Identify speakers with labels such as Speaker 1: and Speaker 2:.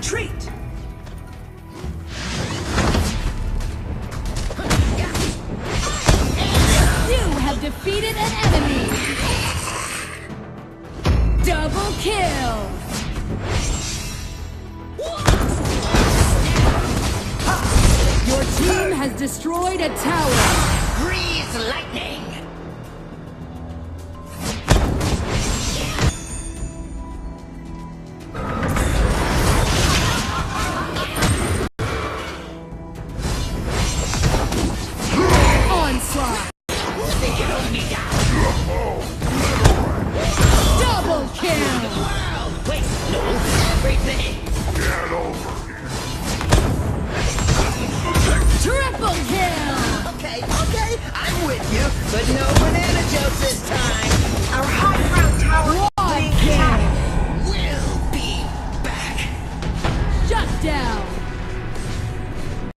Speaker 1: Retreat!
Speaker 2: You have defeated an enemy! Double kill! Your team has destroyed a tower!
Speaker 1: Grease lightning!
Speaker 2: Onslaught!
Speaker 1: They can hold me down!
Speaker 2: Double kill!
Speaker 1: Wow! Wait, no, everything!
Speaker 3: Get over here.
Speaker 2: Triple kill!
Speaker 1: Okay, I'm with you, but no banana jokes this time!
Speaker 4: Our high ground tower
Speaker 2: Quad
Speaker 4: being
Speaker 2: kill!
Speaker 4: attacked.
Speaker 1: We'll be back!
Speaker 2: Shut down!